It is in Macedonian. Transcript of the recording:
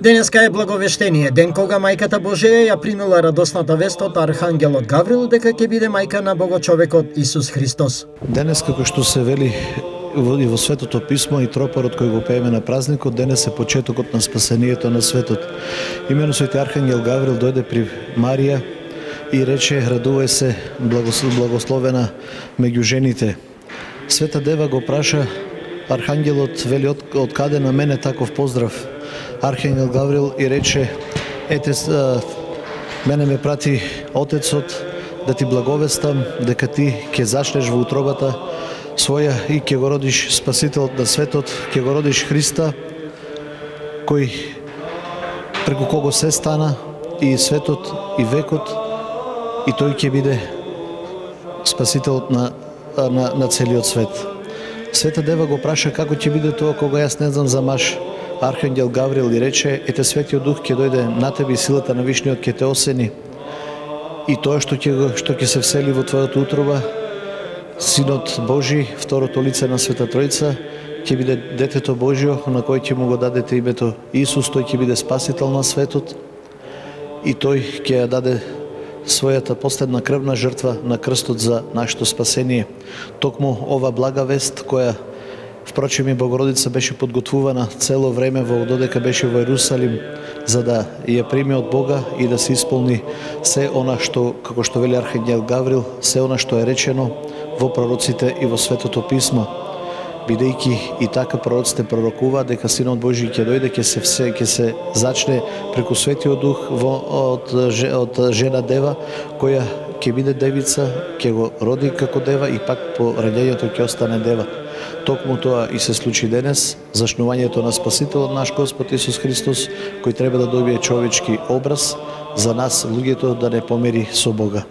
Денеска е благовештение, ден кога мајката Божија ја примила радосната вест од архангелот Гаврил дека ќе биде мајка на Богочовекот Исус Христос. Денес, како што се вели и во Светото писмо и тропарот кој го пееме на празникот, денес е почетокот на спасението на светот. Имено свети архангел Гаврил дојде при Марија и рече: радувај се, благословена меѓу жените. Света Дева го праша архангелот, вели: од каде на мене таков поздрав? Архангел Гаврил и рече: ете, мене ме прати Отецот да ти благовестам дека ти ќе зачнеш во утробата своја и ќе го родиш Спасителот на светот, ќе го родиш Христа, кој преку кого се стана и светот и векот, и тој ќе биде Спасителот на целиот свет. Света Дева го праша како ќе биде тоа кога јас не знам за маж. Архангел Гаврил и рече: ете, Светиот Дух ќе дојде на тебе и силата на Вишниот ќе те осени. И тоа што ќе се всели во твојата утроба, Синот Божи, второто лице на Света Тројца, ќе биде детето Божјо на кој ќе му го дадете името Исус, тој ќе биде спасител на светот и тој ќе ја даде својата последна крвна жртва на крстот за нашето спасение. Токму ова блага вест, која впрочем и Богородица беше подготвувана цело време додека беше во Ерусалим, за да ја прими од Бога и да се исполни се она што, како што вели архангел Гаврил, се она што е речено во пророците и во Светото писмо. Бидејќи и така пророците пророкуваат дека Синот Божи ќе дојде, ќе се зачне преку Светиот Дух од жена дева, која ќе биде девица, ќе го роди како дева и пак по раѓањето ќе остане дева. Токму тоа и се случи денес, зачнувањето на Спасителот наш Господ Исус Христос, кој треба да добие човечки образ за нас, луѓето, да не помери со Бога.